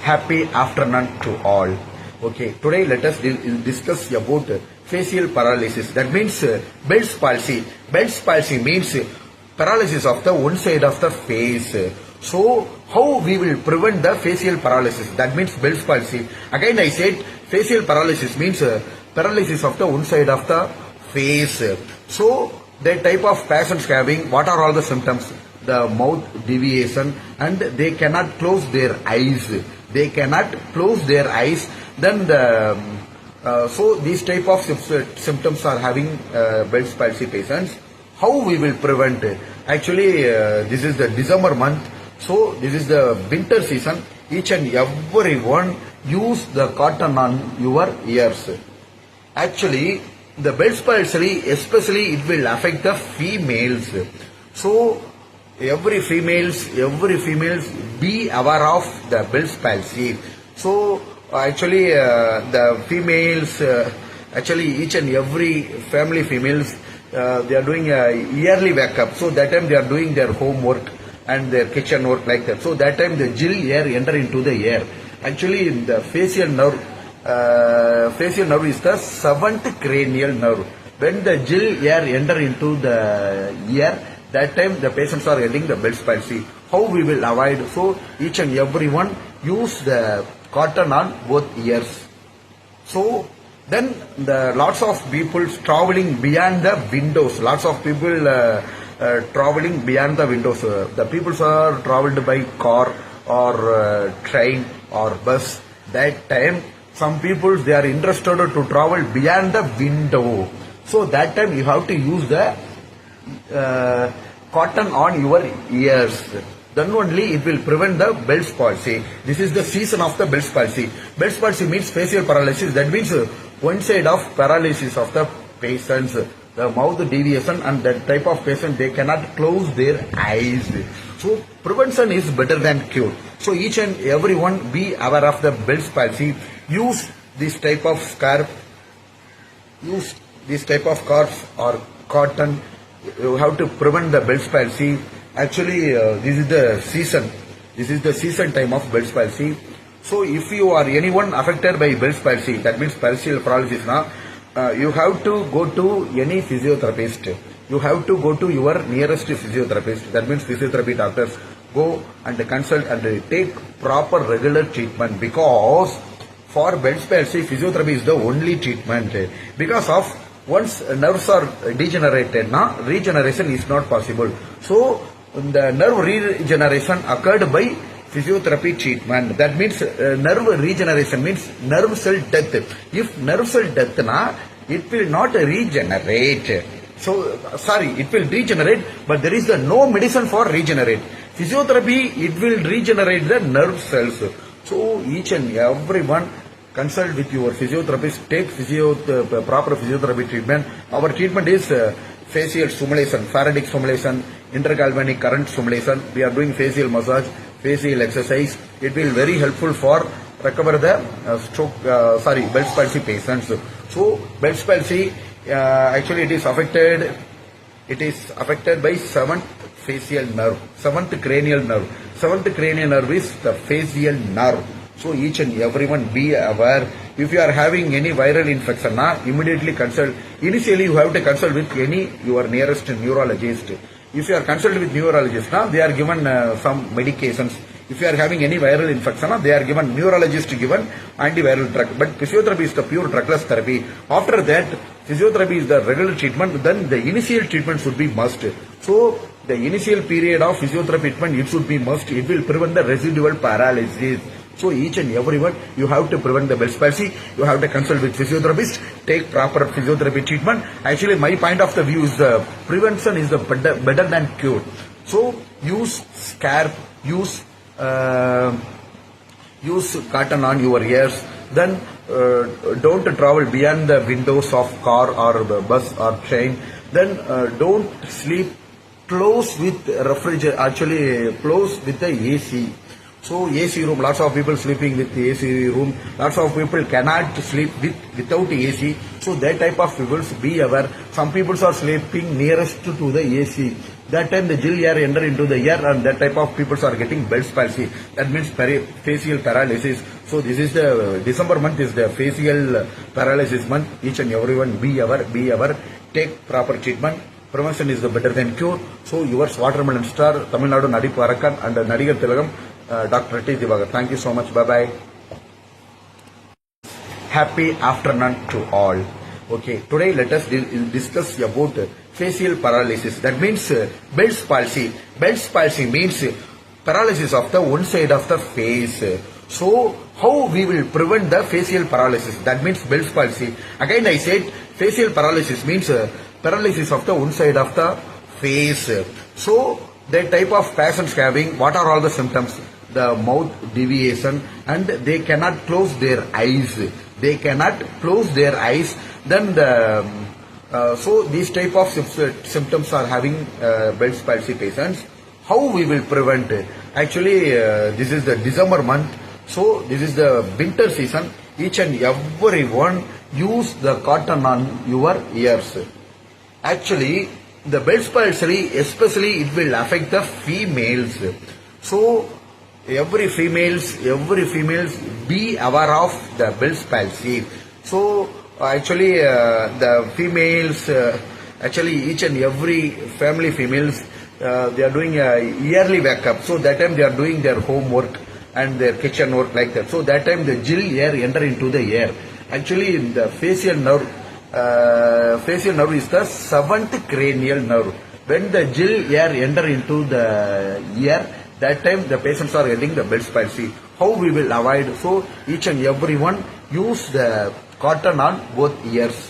happy afternoon to all. Okay, today let us discuss about facial paralysis. That means Bell's palsy. Bell's palsy means paralysis of the one side of the face. So, how we will prevent the facial paralysis? That means Bell's palsy. Again, I said facial paralysis means paralysis of the one side of the face. So, the type of patients having, what are all the symptoms? The mouth deviation, and they cannot close their eyes. They cannot close their eyes. Then so these type of symptoms are having Bell's palsy patients. How we will prevent? Actually, this is the December month. So this is the winter season. Each and everyone use the cotton on your ears. Actually, the Bell's palsy, especially it will affect the females. So every females be aware of the Bell's palsy. So actually the females, actually each and every family females, they are doing a yearly wake-up. So that time they are doing their homework and their kitchen work like that. So that time the gill air enter into the air. Actually the facial nerve is the seventh cranial nerve. When the gill air enter into the ear, that time the patients are getting the Bell's palsy. How we will avoid? So each and everyone use the cotton on both ears. So then the lots of people traveling beyond the windows. Lots of people traveling beyond the windows. The people are traveled by car or train or bus. That time some people they are interested to travel beyond the window. So that time you have to use the cotton on your ears. Then only it will prevent the Bell's palsy. This is the season of the Bell's palsy. Bell's palsy means facial paralysis. That means one side of paralysis of the patients, the mouth deviation, and that type of patient they cannot close their eyes. So prevention is better than cure. So each and everyone be aware of the Bell's palsy. Use this type of scarf. Use this type of scarf or cotton. You have to prevent the Bell's palsy. Actually, this is the season. This is the season time of Bell's palsy. So, if you are anyone affected by Bell's palsy, that means facial paralysis, you have to go to any physiotherapist. You have to go to your nearest physiotherapist. That means physiotherapy doctors. Go and consult and take proper regular treatment, because for Bell's palsy, physiotherapy is the only treatment. Because of once nerves are degenerated, regeneration is not possible. So the nerve regeneration occurred by physiotherapy treatment. That means nerve regeneration means nerve cell death. If nerve cell death, it will not regenerate. So sorry, it will regenerate, but there is no medicine for regenerate. Physiotherapy, it will regenerate the nerve cells. So each and everyone consult with your physiotherapist, take proper physiotherapy treatment. Our treatment is facial stimulation, Faraday stimulation, intergalvanic current stimulation. We are doing facial massage, facial exercise. It will be very helpful for recover the Bell's palsy patients. So Bell's palsy, actually it is affected by seventh facial nerve, seventh cranial nerve. Seventh cranial nerve is the facial nerve. So each and everyone be aware. If you are having any viral infection, immediately consult. Initially you have to consult with your nearest neurologist. If you are consulted with neurologist, they are given some medications. If you are having any viral infection, they are given neurologist given antiviral drug. But physiotherapy is the pure drugless therapy. After that, physiotherapy is the regular treatment. Then the initial treatment should be must. So the initial period of physiotherapy treatment, it should be must. It will prevent the residual paralysis. So each and everyone, you have to prevent the Bell's palsy. You have to consult with physiotherapist, take proper physiotherapy treatment. Actually, my point of the view is prevention is the better than cure. So use scarf, use cotton on your ears. Then don't travel beyond the windows of car or bus or train. Then don't sleep close with refrigerator. Actually, close with the AC. So AC room, lots of people sleeping with the AC room. Lots of people cannot sleep without AC. So that type of people be aware. Some people are sleeping nearest to the AC. That time the Jill air enter into the ear, and that type of people are getting Bell's palsy. That means facial paralysis. So this is the December month is the facial paralysis month. Each and everyone be aware, take proper treatment. Prevention is the better than cure. So yours Watermelon Star, Tamil Nadu Nadi Parakan and Nadigar Tilagam, Dr. T. Divagar. Thank you so much. Bye bye. Happy afternoon to all. Okay, today let us discuss about facial paralysis. That means Bell's palsy. Bell's palsy means paralysis of the one side of the face. So, how we will prevent the facial paralysis? That means Bell's palsy. Again, I said facial paralysis means paralysis of the one side of the face. So, that type of patients having, what are all the symptoms? The mouth deviation, and they cannot close their eyes. They cannot close their eyes. Then so these type of symptoms are having Bell's palsy patients. How we will prevent? Actually, this is the December month. So this is the winter season. Each and everyone use the cotton on your ears. Actually, the Bell's palsy, especially it will affect the females. So every females be aware of the Bell's palsy. So actually the females, actually each and every family females, they are doing a yearly wake-up. So that time they are doing their homework and their kitchen work like that. So that time the Jill air enter into the ear. Actually the facial nerve is the 7th cranial nerve. When the Jill air enter into the ear, that time the patients are getting the Bell's palsy. How we will avoid? So each and everyone use the cotton on both ears.